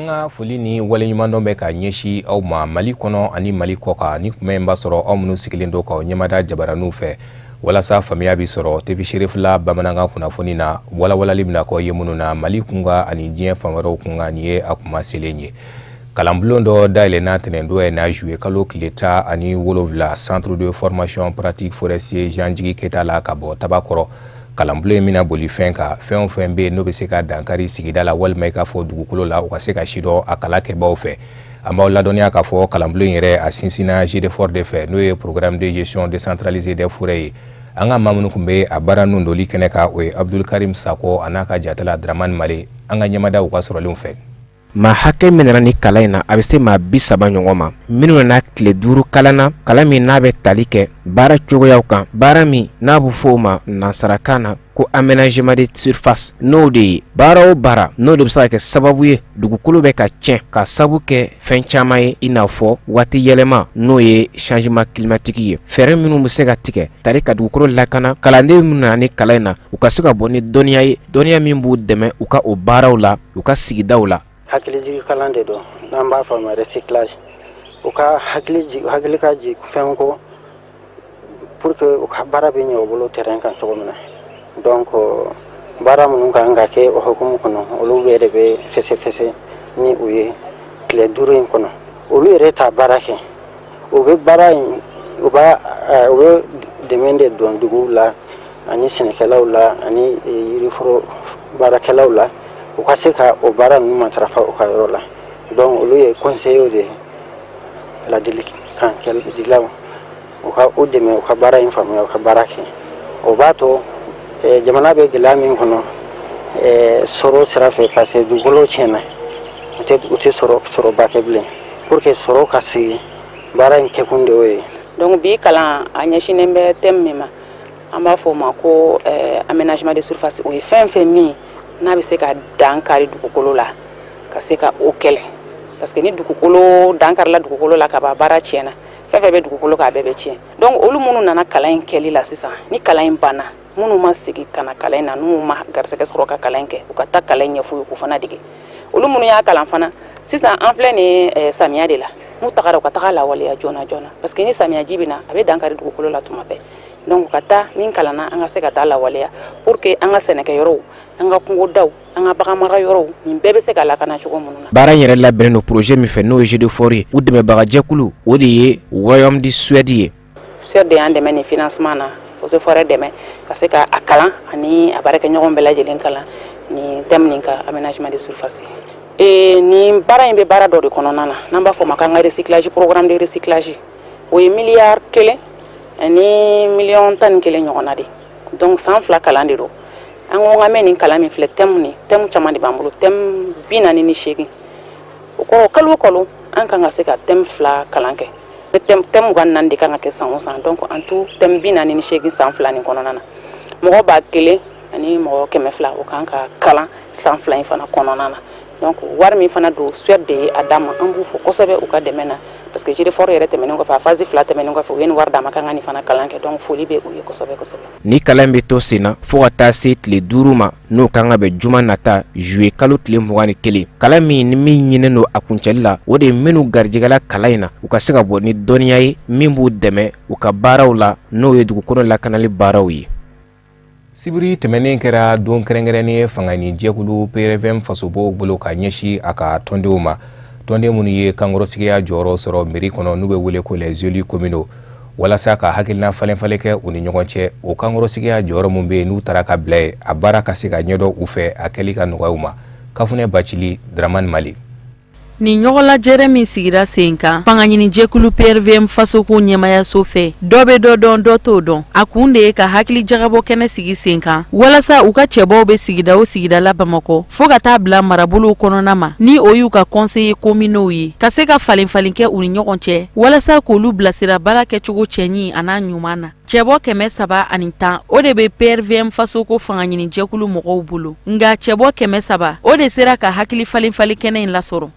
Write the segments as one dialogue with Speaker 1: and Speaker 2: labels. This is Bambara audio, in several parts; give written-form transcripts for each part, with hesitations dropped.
Speaker 1: Anga foli ni waleɲumandon bɛ ka ɲɛsi aw ma Mali kɔnɔ ani Mali kɔkan ni kuma in b'a sɔrɔ aw minnu sigilen do k'aw ɲɛmada jabaraniw fɛ walasa faamuya bi sɔrɔ TV Sherifila bamanankan kunnafoni na walawalali bɛna k'aw ye minnu na Mali kunga ani diɲɛ fan wɛrɛw kunga nin ye a kuma selen ye. Kalanbulon dɔ dayɛlɛnna tɛnɛndon ye na juillet kalo tile 17 Centre de formation pratique forestier Jean Jigi Keta la ka bɔ Tabakɔrɔ. Kalanbulon mina boli fɛn kan fɛn o fɛn bɛ n'o bɛ se ka dankari sigida la walima i ka fɔ dugukolo la u ka se ka sidɔn a kala kɛbaaw fɛ. An b'aw ladɔnniya k'a fɔ kalanbulon yɛrɛ a sinsinna GDFOR de fɛ n'o ye programme de gestion décentralisée des forêts ye. An ka maa minnu tun bɛ a baara ninnu doli kɛnɛ kan o ye Abdul Karim Sako a n'a ka jatala Dramane Male an ka ɲɛmada u ka sɔrɔlenw fɛ.
Speaker 2: Ma hakɛ min nana ni kalan in na a bɛ se maa 30 ɲɔgɔn ma minnu na tile 5 kalan na kalan min n'a bɛ tali kɛ baara cogoyaw kan baara min n'a bɛ fɔ o ma nansarakan na ko aménagement de surface n'o de ye baara o baara n'o de bɛ se ka kɛ sababu ye dugukolo bɛ ka tiɲɛ ka sababu kɛ fɛn caman ye i n'a fɔ waati yɛlɛma n'o ye changement climatique ye fɛɛrɛ minnu bɛ se ka tigɛ tari ka dugukolo lakana kalanden minnu na ni kalan in na u ka se ka bɔ ni dɔnniya ye dɔnniya min b'u dɛmɛ u ka o baaraw la u ka sigidaw la.
Speaker 3: Hakili kalan de do n'an b'a fɔ ma recyclage u ka hakili ka jigin fɛn ko pour que u ka baara bɛ ɲɛ u bolo terrain kan cogo min na donc baara minnu kan ka kɛ o hukumu kɔnɔ olu yɛrɛ de bɛ fɛsɛfɛsɛ ni u ye tile 5 in kɔnɔ olu yɛrɛ t'a baara kɛ u bɛ baara in u bɛ dɛmɛ de don duguw la ani sɛnɛkɛlaw la ani yiriforo baarakɛlaw la u ka se ka o baara ninnu matarafa u ka yɔrɔ la donc olu ye conseiller de ladilikan dilaw u ka o dɛmɛ u ka baara in faamuya u ka baara kɛ o b'a to jamana bɛ gɛlɛya min kɔnɔ sɔrɔ sira fɛ parce que dugukolo tiɲɛna u tɛ sɔrɔba kɛ bilen pour que sɔrɔ ka sigi baara in kɛkun de y'o ye.
Speaker 4: Donc bi kalan a ɲɛsinnen bɛ thème min ma an b'a fɔ o ma ko aménagement de surface o ye fɛn fɛn min n'a bɛ se ka dankari dugukolo la ka se ka o kɛlɛ parce que ni dugukolo dankarila dugukolo la ka ban baara tiɲɛna fɛn fɛn bɛ dugukolo k'a bɛɛ bɛ tiɲɛ donc olu minnu nana kalan in kɛli la sisan ni kalan in banna minnu ma sigi ka na kalan in na n'u ma garisɛgɛ sɔrɔ ka kalan in kɛ u ka taa kalan in ɲɛf'u ye k'u fana dege olu minnu y'a kalan fana sisan an filɛ nin samiya de la n'u tagara u ka taga lawaleya joona joona parce que ni samiyaji bɛ na a bɛ dankari dugukolo la tuma bɛɛ donc ka taa min kalanna an ka se ka taa lawaleya pour que an ka sɛnɛkɛyɔrɔw an ka kungodaw an ka bagan mara yɔrɔw nin bɛɛ bɛ se ka lakana cogo minnu na.
Speaker 2: Baara in yɛrɛ labɛnnen don projet min fɛ n'o ye GDFOR ye u dɛmɛbagajɛkulu o de ye Royaume du Suède ye.
Speaker 4: Suède de y'an dɛmɛ nin financement na Eaux et Forêts dɛmɛ ka se ka a kalan ani a baarakɛɲɔgɔn bɛɛ lajɛlen kalan nin thème nin ka aménagement de surface. Nin baara in bɛ baara dɔ de kɔnɔna na n'an b'a fɔ ma k'an ka recyclage programme de recyclage o ye miliyari 1 ani miliyɔn 11 ɲɔgɔnna de donc san 2 kalan de don an ko nka mɛ nin kalan min filɛ thème caman de b'an bolo thème 48 o kɔrɔ kalo o kalo an kan ka se ka thème 2 kalan kɛ thème 24 de kan ka kɛ san o san donc en tout thème 48 san 2 nin kɔnɔna na mɔgɔ b'a 1 ani mɔgɔ 200 o kan ka kalan san 2 in fana kɔnɔna na donc wari min fana don Suède de ye a d'a ma an b'u fɔ kosɛbɛ u ka dɛmɛ na parce que GDFOR yɛrɛ tɛmɛnen kɔfɛ a phase 2 tɛmɛnen kɔfɛ u ye nin wari d'a ma kan ka nin fana kalan kɛ donc foli bɛ u ye kosɛbɛ kosɛbɛ.
Speaker 2: Ni kalan bɛ to sen na fo ka taa se tile 5 ma n'o kan ka bɛn juma nata juillet kalo tile 21 kalan min ni min ɲininen don a kuncɛli la o de ye minnu garijɛgɛla kalan in na u ka se ka bɔ ni dɔnniya ye min b'u dɛmɛ u ka baaraw la n'o ye dugukolo lakanali baaraw ye.
Speaker 1: Sibiri tɛmɛnen kɛra don kɛrɛnkɛrɛnnen ye fanga ni jɛkulu PRFM fasobaw bolo ka ɲɛsi a ka tɔndenw ma tɔnden minnu ye kankɔrɔsigiya jɔyɔrɔ sɔrɔ mairie kɔnɔ n'u bɛ wele ko les élus communaux walasa ka hakilina falen-falen kɛ u ni ɲɔgɔn cɛ o kankɔrɔsigiya jɔyɔrɔ min bɛ yen n'u taara ka bila ye a baara ka se ka ɲɛdɔn u fɛ a kɛli ka nɔgɔya u ma Kafunɛ Bacili Dramane Male.
Speaker 5: Ni ɲɔgɔnlajɛrɛ min sigira sen kan fanga ɲini jɛkulu PRVM fasoko ɲɛmayaso fɛ dɔ bɛ dɔ dɔn dɔ t'o dɔn a kun de ye ka hakili jagabɔ kɛnɛ sigi sen kan walasa u ka cɛbaw bɛ sigida o sigida la Bamakɔ fo ka taa bila marabolow kɔnɔna ma ni o y'u ka conseiller communaux ye ka se ka falen-falen kɛ u ni ɲɔgɔn cɛ walasa k'olu bilasira baara kɛcogo cɛɲi a n'a ɲuman na cɛbɔ 310 o de bɛ PRVM fasoko fanga ɲini jɛkulu mɔgɔw bolo nka cɛbɔ 300 o de sera ka hakili falen-falen kɛnɛ in lasɔrɔ.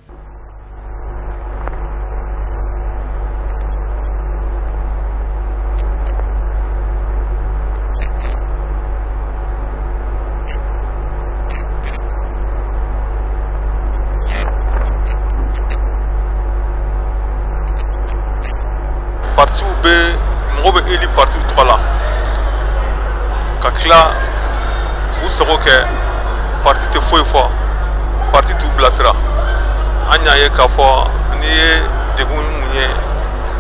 Speaker 6: ye k'a fɔ n'i ye degun mun ye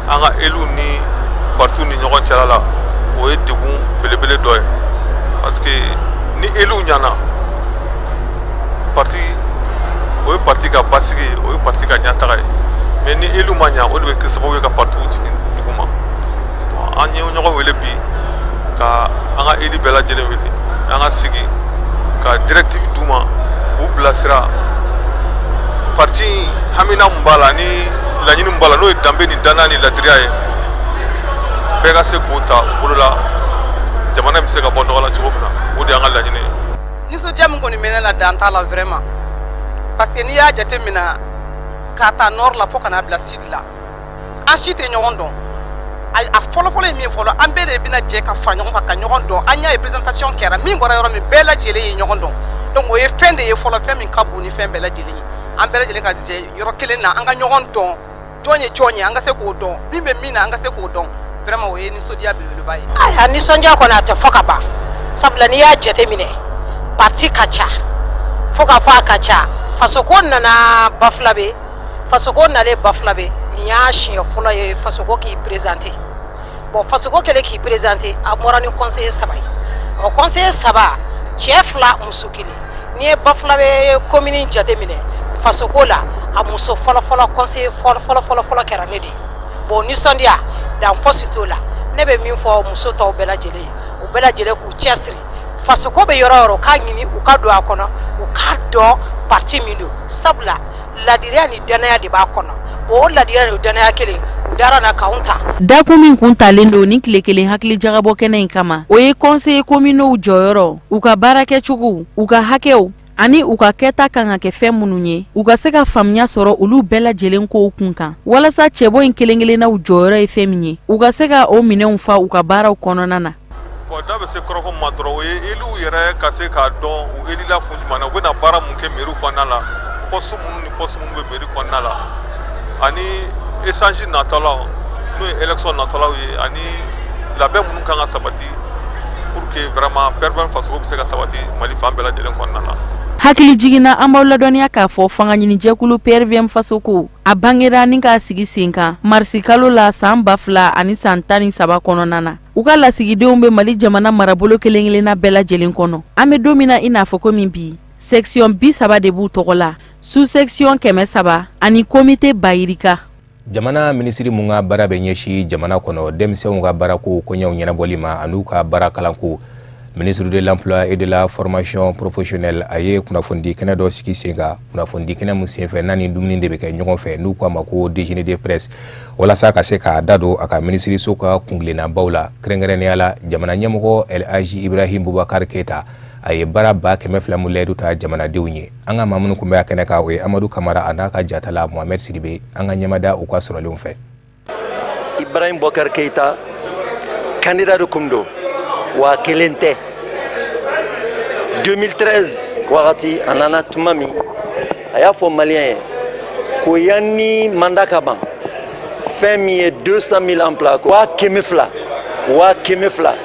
Speaker 6: an ka élu ni parti ni ɲɔgɔn cɛla la o ye degun belebele dɔ ye parce que ni élu ɲana parti o ye parti ka basigi ye o ye parti ka ɲɛtaga ye mais ni élu ma ɲa o de bɛ kɛ sababu ye ka partiw jigin duguma an ye ɲɔgɔn wele bi ka an ka élu bɛɛ lajɛlen wele an ka sigi ka directive d'u ma k'u bilasira parti hamina mun b'a la ni laɲini mun b'a la n'o ye danbe ni danaya ni ladiriya ye bɛɛ ka se k'o ta u bolo la jamana bɛ se ka bɔ nɔgɔ la cogo min na o de y'an ka laɲini ye.
Speaker 7: Nisɔndiya min kɔni bɛ ne la dan t'a la vraiment parce que n'i y'a jateminɛ k'a ta nord la fo ka n'a bila sud la an si tɛ ɲɔgɔn dɔn a fɔlɔfɔlɔ ye min fɔlɔ an bɛɛ de bɛna jɛ ka fara ɲɔgɔn kan ka ɲɔgɔn dɔn an y'a ye présentation kɛra min bɔra yɔrɔ min bɛɛ lajɛlen ye ɲɔgɔn dɔn donc o ye fɛn de ye fɔlɔ fɛn min ka bon ni fɛn bɛɛ lajɛlen ye an bɛɛ lajɛlen ka jɛ yɔrɔ kelen na an ka ɲɔgɔn dɔn jɔn ye jɔn ye an ka se k'o dɔn min bɛ min na an ka se k'o dɔn vraiment o ye nisɔndiya belebeleba ye.
Speaker 8: A nisɔndiya kɔni a tɛ fɔ ka ban sabula n'i y'a jateminɛ parti ka ca fo ka fɔ a ka ca fasoko nana Bafulabe fasoko nalen Bafulabe nin y'a siɲɛ fɔlɔ ye fasoko k'i présenter bon fasoko kɛlen k'i présenter a bɔra ni conseiller 3 ye o conseiller 3 cɛ 2 muso 1 n'i ye Bafulabe commune jateminɛ fasoko la a muso fɔlɔfɔlɔ conseiller fɔlɔfɔlɔ kɛra ne de ye bon nisɔndiya dan fosi t'o la ne bɛ min fɔ muso tɔw bɛɛ lajɛlen ye u bɛɛ lajɛlen k'u cɛsiri fasoko bɛ yɔrɔ o yɔrɔ k'a ɲini u ka don a kɔnɔ u k'a dɔn parti min don sabula ladiriya ni danaya de b'a kɔnɔ o ladiriya ni danaya kelen u dara na k'anw ta.
Speaker 5: dakun min kun talen don ni tile kelen hakili jagabɔ kɛnɛ in kama o ye conseiller communaux jɔyɔrɔ u ka baara kɛcogo u ka hakɛw ani u ka kɛta kan ka kɛ fɛn minnu ye u ka se ka faamuya sɔrɔ olu bɛɛ lajɛlen kow kun kan walasa cɛbɔ in kelen-kelennaw jɔyɔrɔ ye fɛn min ye u ka se ka o minɛnw fa u ka baaraw kɔnɔna na.
Speaker 6: Bon da bɛ se kɔrɔfɔ ma dɔrɔn o ye éluw yɛrɛ ka se k'a dɔn u élila kun jumɛn na u bɛna baara mun kɛ mairie kɔnɔna la poste minnu ni poste minnu bɛ mairie kɔnɔna la ani échange natɔlaw n'o ye élection natɔlaw ye ani labɛn minnu kan ka sabati pour que vraiment pervers fasoko bɛ se ka sabati Mali fan bɛɛ lajɛlen kɔnɔna la.
Speaker 5: Hakili jiginna an b'aw ladɔnniya k'a fɔ fanga ɲini jɛkulu PRVM fasoko a bangera ni k'a sigi sen kan marisi kalo la san 2000 ani san 13 kɔnɔna na u ka lasigidenw bɛ Mali jamana marabolo kelen-kelenna bɛɛ lajɛlen kɔnɔ an bɛ don min na i n'a fɔ ko min bi section 30 de b'u tɔgɔ la sous-section 300 ani comité bayirika.
Speaker 1: Jamana minisiri mun ka baara bɛ ɲɛsi jamana kɔnɔ denmisɛnw ka baarako koɲɛw ɲɛnabɔli ma an'u ka baara kalanko ministre de l'emploi et de la formation professionnelle a ye kunnafoni kɛnɛ dɔ sigi sen kan kunnafoni kɛnɛ mun senfɛ n'a ni dumuni de bɛ kɛ ɲɔgɔn fɛ n'u k'a ma ko déjeuner de presse walasa ka se k'a da don a ka minisiriso ka kungilennabaw la kɛrɛnkɛrɛnnenya la jamana ɲɛmɔgɔ El Hadji Ibrahim Boubacar Keita a ye baara 200 mun layidu ta jamanadenw ye an ka maa minnu kun bɛ kɛnɛ kan o ye Amadou Kamara a n'a ka jatala Mohamed Sidibe an ka ɲɛmada u ka sɔrɔlenw fɛ.
Speaker 9: Ibrahim Boubacar Keita candidat de Kumdo wa kelen tɛ 2013 wagati a nana tuma min a y'a fɔ maliyɛn ye ko yanni mandat ka ban fɛn min ye 200 000 emploi ko 200,000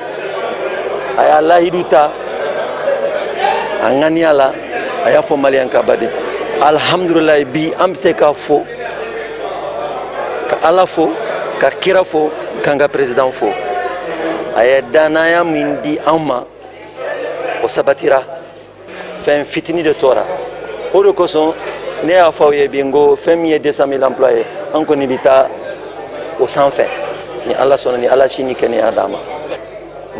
Speaker 9: a y'a lahidu ta a ŋaniya la a y'a fɔ maliyɛn ka badi alhamdulilayi bi an bɛ se k'a fɔ ka Ala fɔ ka kira fɔ k'an ka président fɔ a ye danaya min di an ma o sabatira fɛn fitini de tora o de kosɔn ne y'a fɔ aw ye bi n ko fɛn min ye 200 000 emploi ye an kɔni bɛ taa o sanfɛ ni Ala sɔnna ni Ala si ni kɛnɛya d'a ma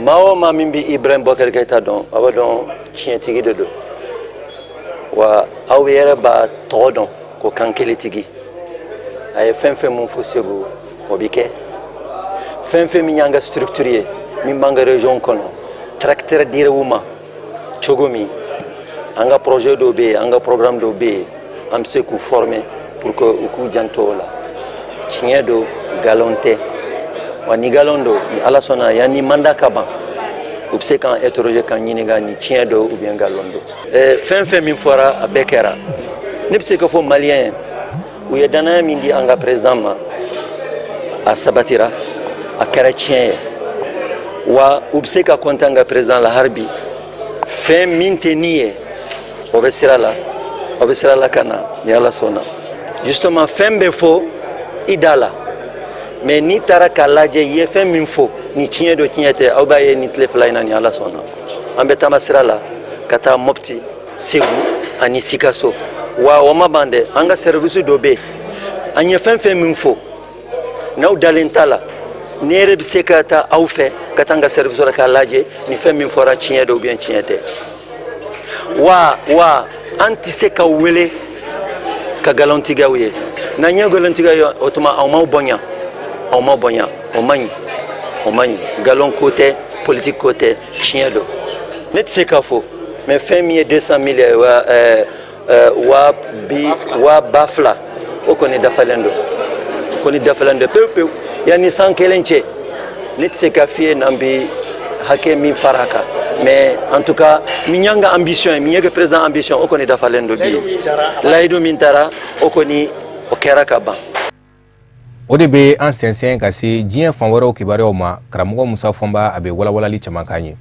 Speaker 9: maa o maa min bɛ Ibrahim Boubacar Keita dɔn a b'a dɔn tiɲɛtigi de don wa aw yɛrɛ b'a tɔgɔ dɔn ko kankelentigi a ye fɛn fɛn mun fɔ Segu o bɛ kɛ fɛn fɛn min y'an ka structure ye min b'an ka région kɔnɔ tracteur dir'u ma cogo min an ka projet dɔw bɛ yen an ka programme dɔw bɛ yen an bɛ se k'u former pour que u k'u janto o la tiɲɛ don galon tɛ wa ni galon don ni Ala sɔnna yanni mandat ka ban u bɛ se k'an interroger k'an ɲininka ni tiɲɛ don ou bien galon don fɛn fɛn min fɔra a bɛɛ kɛra ne bɛ se k'a fɔ maliyɛn u ye danaya min di an ka président ma a sabatira a kɛra tiɲɛ ye wa u bɛ se ka kontan ka président la hali bi fɛn min tɛ nin ye o bɛ sira la ka na ni Ala sɔnna justement fɛn bɛ fɔ i da la mais n'i taara k'a lajɛ i ye fɛn min fɔ ni tiɲɛ do tiɲɛ tɛ aw b'a ye ni tile fila in na ni ala sɔnna an bɛ taama sira la ka taa Mopti Segu ani Sikaso wa o ma ban dɛ an ka service dɔ bɛ yen an ye fɛn fɛn min fɔ n'aw dalen t'a la ne yɛrɛ bɛ se ka taa aw fɛ ka taa n ka service la k'a lajɛ ni fɛn min fɔra tiɲɛ do ou bien tiɲɛ tɛ wa an tɛ se ka wele ka galontigiyaw ye n'an ye galontigiya ye o tuma aw m'aw bonya o man ɲi galon ko tɛ politique ko tɛ tiɲɛ do ne tɛ se k'a fɔ mais fɛn min ye 200 millions wa ba fila o kɔni dafalen do pewu yanni san kelen cɛ ne tɛ se k'a f'i ye n'an bɛ hakɛ min fara a kan mais en tout cas min y'an ka ambition ye min ye ka président ambition o kɔni dafalen do bi layidu min taara o kɔni o kɛra ka ban.
Speaker 1: O de bɛ an sɛnsɛn ka se diɲɛ fan wɛrɛw kibaruyaw ma karamɔgɔ Musa Fɔnba a bɛ walawalali caman k'an ye.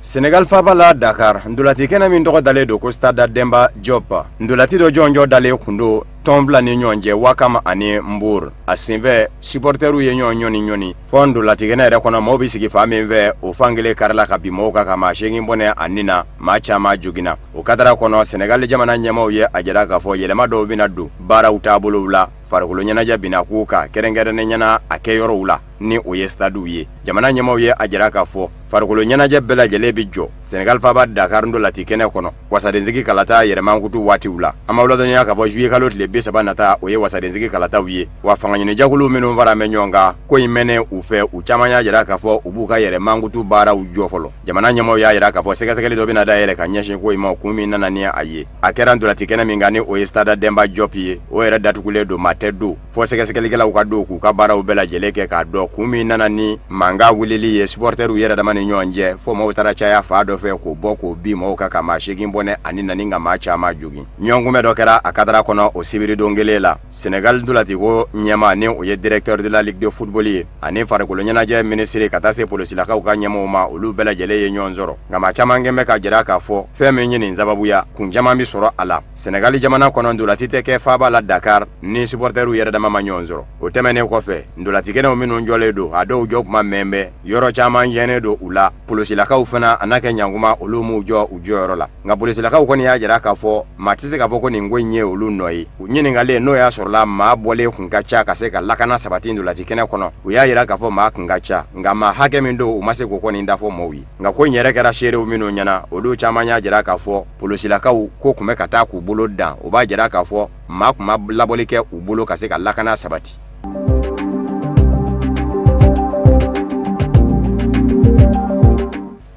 Speaker 10: Senegal faba la Dakar ndolati kɛnɛ min tɔgɔ dalen do ko Stade Demba Diop ndolati dɔ jɔnjɔ dalen kun do tɔnbila ni ɲɔgɔn cɛ Wakam ani Mbour a senfɛ supporteru ye ɲɔni fɔ ndolati kɛnɛ yɛrɛ kɔnɔ maaw bɛ sigi fan min fɛ o fankelen karila ka bi mɔgɔw kan ka maa 8 bɔnɛ a nin na maa caman joginna o kadara kɔnɔ Senegal jamana ɲɛmaaw ye a jira k'a fɔ yɛlɛma dɔw bɛna don baaraw taabolow la farikolo ɲɛnajɛ bina k'u kan kɛrɛnkɛrɛnnen ɲɛna a kɛyɔrɔw la ni o ye stadiw ye jamana ɲɛmaaw ye a jira k'a fɔ farikolo ɲɛnajɛ bɛɛ lajɛlen bi jɔ Senegal faba Dakar ndolati kɛnɛ kɔnɔ wasadensigi kalata yɛrɛmankutu waatiw la an b'aw ladɔnniya k'a fɔ juillet kalo tile 30 nata o ye wasadensigi kalataw ye wa fanga ɲini jakulu minnu fara mɛ ɲɔgɔn kan ko in mɛnɛ u fɛ u caman y'a jira k'a fɔ u b'u ka yɛrɛmankutu baaraw jɔ fɔlɔ jamana ɲɛmaaw y'a jira k'a fɔ sɛgɛsɛgɛli dɔ bɛna dayɛlɛ ka ɲɛsin ko in ma kun min nana ni a ye a kɛra ndolati kɛnɛ min kan ni o ye Stade Demba Diop ye o yɛrɛ datugulen do maa tɛ don fɔ sɛgɛsɛgɛlikɛlaw ka don k'u ka baaraw bɛɛ lajɛlen kɛ k'a dɔn kun min nana ni manga wulili ye supporteru yɛrɛ dama ni ɲɔgɔn cɛ fɔ maaw taara caya fa dɔ fɛ k'o bɔ k'o bi maaw kan ka maa 8 bɔnɛ ani nani ka maa caman jogin ɲɔgɔnkunbɛ dɔ kɛra a kadara kɔnɔ o sibiri don kelen la Senegal ndolati ko ɲɛma ni o ye directeur de la Ligue de football ye ani farikolo ɲɛnajɛ ministre ka taa se polisilakaw ka ɲɛmaaw ma olu bɛɛ lajɛlen ye ɲɔgɔn sɔrɔ nka maa caman kɛn bɛ ka jira k'a fɔ fɛn min ye nin sababuya kun caman bi sɔrɔ a la Senegal jamana kɔnɔ ndolati tɛ kɛ faba la Dakar ni supporteru yɛrɛ dama ma ɲɔgɔn sɔrɔ o tɛmɛnen kɔfɛ ndolati kɛnɛw minnu jɔlen do a dɔw jɔ kuma mɛn bɛ yɔrɔ caman jɛnnen do u la polisilakaw fana a n'a kɛ ɲankuma olu m'u jɔ u jɔyɔrɔ la nka polisilakaw kɔni y'a jira k'a fɔ maa tɛ se k'a fɔ ko nin ko in ye olu nɔ ye u ɲininkalen n'o y'a sɔrɔla maa bɔlen kun ka ca ka se ka lakana sabati ndolati kɛnɛ kɔnɔ u y'a jira k'a fɔ maa kun ka ca nka maa hakɛ min do u ma se k'o kɔni dafɔ maaw ye nka ko in yɛrɛ kɛra seerew minnu ɲɛna olu caman y'a jira k'a fɔ polisilakaw ko kun bɛ ka taa k'u bolo dan o b'a jira k'a fɔ maa kun ma labɔli kɛ u bolo ka se ka lakana sabati.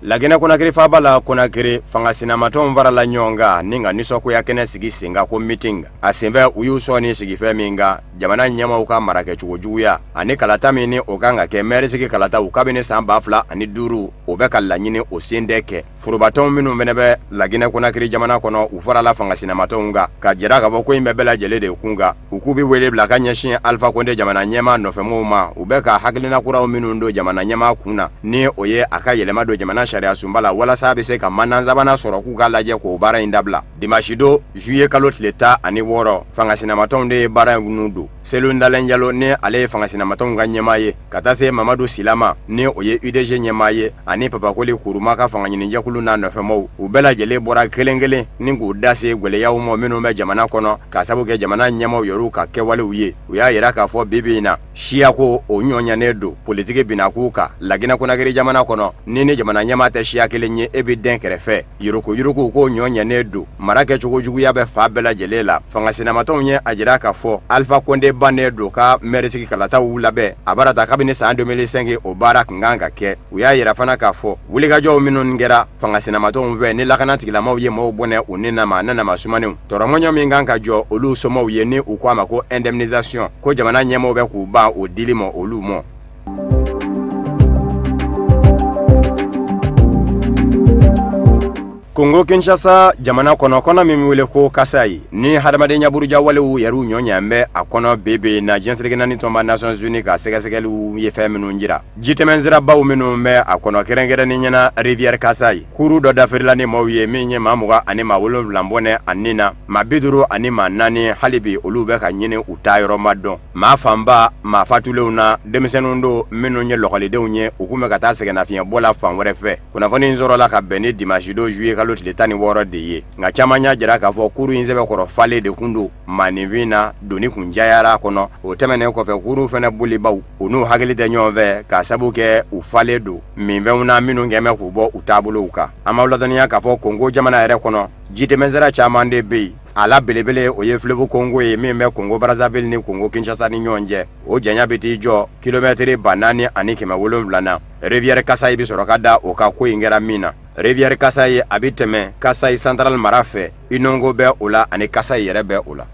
Speaker 10: Laginɛ Konakiri faba la Konakiri fanga sinamatɔnw farala ɲɔgɔn kan ni ka nisɔngoya kɛnɛ sigi sen kan ko meeting a senfɛ u y'u sɔn ni sigifɛn min kan jamana ɲɛmaaw ka marakɛcogo juguya ani kalata min ni o kan ka kɛ maire sigi kalataw kabini san 2005 o bɛ ka laɲini o sen dɛ kɛ forobatɔnw minnu fɛnɛ bɛ Laginɛ Konakiri jamana kɔnɔ u farala fanga sinamatɔnw kan ka jira k'a fɔ ko in bɛ bɛɛ lajɛlen de kun kan u k'u bɛ wele bila ka ɲɛsin Alpha Condé jamana ɲɛmaa nɔfɛmɔgɔw ma u bɛ ka hakilina kuraw minnu don jamana ɲɛmaa kun na ni o ye a ka yɛlɛma don jamana sariya sunba la walasa a bɛ se ka mandan sabanan sɔrɔ k'u ka lajɛ k'o baara in dabila dimanche do juillet kalo tile 16 fanga sinamatɔnw de ye baara in don Selu Ndalen Jalo ni ale ye fanga sinamatɔnw ka ɲɛmaa ye ka taa se Mamadu Silama ni o ye UDG ɲɛmaa ye ani Papakoli Kuruma ka fanga ɲinijɛkulu n'a nɔfɛmaw u bɛɛ lajɛlen bɔra kelen kelen ni k'u da se gwɛlɛyaw ma minnu bɛ jamana kɔnɔ ka sabu kɛ jamana ɲɛmaaw yɛrɛw ka kɛwalew ye u y'a jira k'a fɔ bibi in na siya ko o ɲɔɲanen don politiki bina k'u kan Laginɛ Konakiri jamana kɔnɔ ni jamana ɲɛmaa tɛ siya kelen ye e bɛ den kɛrɛfɛ yuruku ko ɲɔɲanen don mara kɛcogo juguya bɛ fa bɛɛ lajɛlen la fanga sinamatɔnw ye a jira k'a fɔ Alpha Condé bannen don ka maire sigi kalataw labɛn a bara ta kabini san 2005 o baara kun kan ka kɛ u y'a jira fana k'a fɔ wulikajɔw minnu kɛra fanga sinamatɔnw fɛ ni lakana tigilamaw ye maaw bɔnɛ u ni nama sumanenw tɔrɔmɔɲɔ min kan ka jɔ olu somɔw ye ni u ko a ma ko indemnisation ko jamana ɲɛmaaw bɛ k'u ban o dili ma olu mɔ. Kongo Kinshasa jamana kono kono min wele ko Kasai ni hadamadenya buruja wale u yaru nyonyambe akono bebe na jensirigena ni tomba Nations Unies ka segasegelu yefe minu njira jitemenzira bawu minu me akono kerengere ni nyana Rivière Kasai kuru do dafirila ni mawiye minye mamuga ani mawolo lambone anina mabiduru ani manani halibi olube ka nyine utayro madon mafamba mafatulewna demisenundo minu nye lokalide unye ukume kata segena fiya bola fanwere fe kuna foni nzoro la ka beni dimanche do juillet kaloti letani woro de ye nga chamanya jira ka fo kuru inzebe koro fale de kundu manivina doni kunjayara kono o temene ko fe kuru fene buli baw onu hagili de nyove ka sabuke u fale do minve una minu ngeme ku bo utabulo uka amawla doniya ka fo Kongo jamana ere kono jite mezera chamande be ala belebele o ye flevo Kongo e meme Kongo Brazzaville ni Kongo Kinshasa ni nyonje o janya biti jo kilometre banani ani kema wolomlana Rivière Kasai bi sorokada o ka ko ingera mina Rivière Kasai abiteme Kasai Central Marafe inongo be ola ani Kasai yere be ola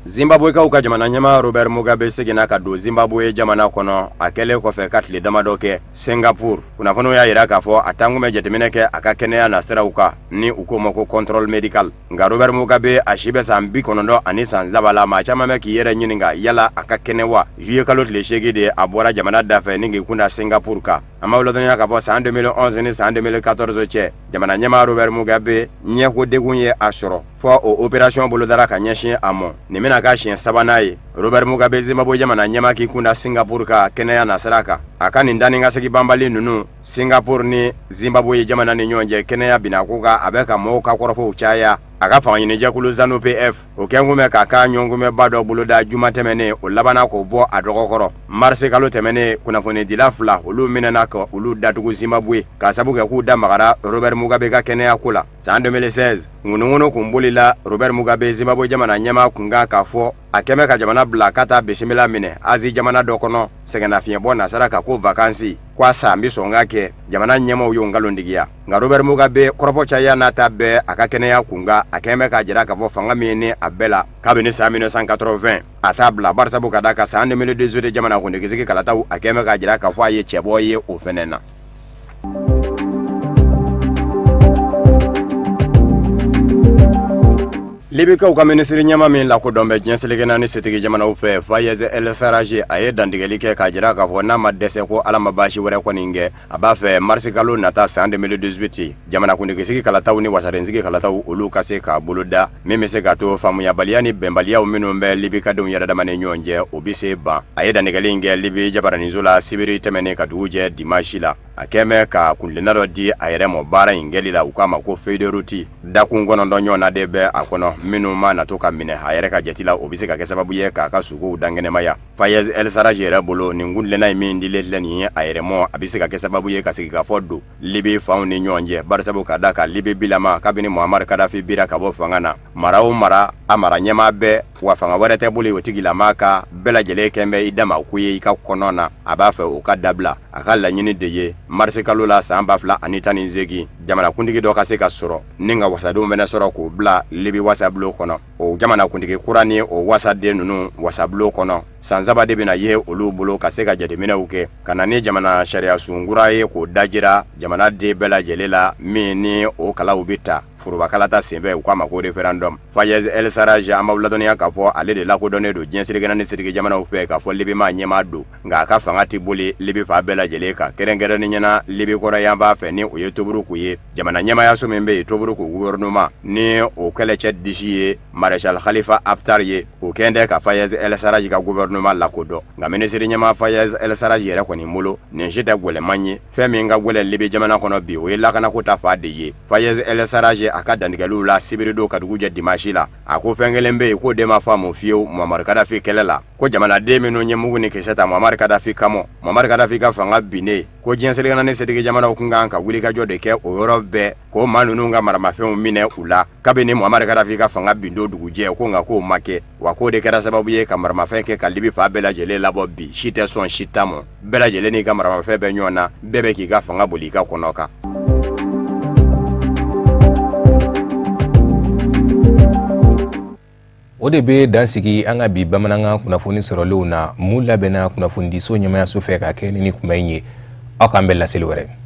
Speaker 10: Zimbabwe ka uka jamana nyama Robert Mugabe segina ka do Zimbabwe jamana kono akele ko fe katli damadoke Singapore kuna fono ya iraka fo atangu me jetemeneke akakene ya nasira uka ni ukomo ko control medical nga Robert Mugabe ashibe sambi kono ndo anisa nzabala ma chama me ki yere nyininga yala akakene wa juye kalot le shegide abora jamana dafe ningi kuna Singapore ka ama ulodanya ka fo sa 2011 ni sa 2014 che jamana nyama Robert Mugabe nye ko degunye ashoro fo o operation bolodara ka nyeshin amo ni mena ka shin sabanaye Robert Mugabe Zimbabwe jamana nyama ki kuna Singapore ka Kenya na saraka akani ndani ngaseki bambali nunu Singapore ni Zimbabwe jamana ni nyonje Kenya binakuka abeka moka korofo uchaya akafa nyine jakulu zanu PF okengume kaka nyongume bado buluda juma temene olabana ko bo adokokoro marse kalo temene kuna fone dilafla ulu minana ko ulu datugu Zimbabwe kasabuke ku damagara Robert Mugabe ka Kenya kula sa 2016 ngununo kumbulila Robert Mugabe Zimbabwe jamana nyama kunga kafo akeme ka jamana blakata beshimila mine azi jamana dokono segena fiye bona saraka ko vacancy kwa sambi songake jamana nyema uyo ngalondigia nga Robert Mugabe koropo chaya na tabe akakene ya kunga akeme ka jira ka fanga mine abela kabini sa 1980 atabla barsa bukadaka sa 2018 jamana kundigiziki kalata akeme ka jira ka faye cheboye ofenena Libika uka ministri nyama min la ko dombe jenselegena ni setigi jamana upe Fayez El Sarraj aye dandigelike ka jira ka fo na madese ko alama bashi wore ko ninge abafe marsikalo nata sa 2018 jamana kundigisi kala tawni wasarenzigi kala taw ulu kase ka buluda meme se gato famu ya baliani bembalia uminu mbe libika dum yada damane nyonje obise ba aye dandigelinge libi jabarani zula sibiri temene ka duje dimashila akeme ka kunlenaro di ayeremo bara ingelila ukama ko federuti dakungono ndonyo na debe akono minuma natoka mine ayereka jetila obise ka sababu ye ka kasugo dangene maya Fayez El Sarraj bolo ningunlena imindi leleni ayeremo abise ka sababu ye ka sika fodo libi fauni nyonje barsabu ka daka libi bilama kabini Muammar Gaddafi bira ka bo fangana marao mara amara nyama be wa fanga warete buli otigila maka bela jele kembe idama kuye ka konona abafe o ka dabla akalla nyini deye marse kalula samba fla anitani nzegi jamana kundigi do ka se ka soro ninga wasadu mena soro ko bla libi wasablo kono o jamana kundigi kurani o wasade nunu wasablo kono sanzaba de bina ye olu bolo ka se ka jademina uke kanani jamana sharia sungura ye ko dajira jamana de bela jelela mini o kala ubita furuba kalata sembe ukama ko referendum Fayez El Sarraj amawladoniya ka fo ale de la ko donne do jensirigena ni sirige jamana ufe ka fo libi ma nyema do nga ka fangati buli libi fa bela jeleka kerengere ni nyana libi kora yamba fe ni o yetoburu ku ye jamana nyema ya so membe toburu ku gouvernement ni o kele chet dishiye Marshal Khalifa Haftar ye o kende ka Fayez El Sarraj ka gouvernement la ko do nga ministre nyema Fayez El Sarraj yere ko ni mulo ni jeta gole manye fe mi nga gole libi jamana kono bi o yela kana ko ta fa de ye Fayez El Sarraj akada ndigalu la sibiri do kaduguje dimashila ako pengelembe ko dema famu fiu Muammar Gaddafi kelela ko jamana de mino nyemugu ni keseta Muammar Gaddafi kamo Muammar Gaddafi ka fanga bine ko jenselegana ne sedige jamana kunga ka wuli ka jode ke o yorobe ko manunu nga marama femu mine ula kabini Muammar Gaddafi ka fanga bindo duguje ko nga ko make wa ko de kera sababu ye ka marama feke ka libi fa bela jele labo bi shite son shitamo bela jele ni ka marama febe nyona bebe ki ka fanga bulika konoka
Speaker 1: o de be dansigi an ka bi bamanankan kunnafoni sɔrɔlenw na mun labɛnna kunnafonidiso ɲɛmayaso fɛ ka kɛ ni kuma in ye aw k'an bɛɛ laseli wɛrɛ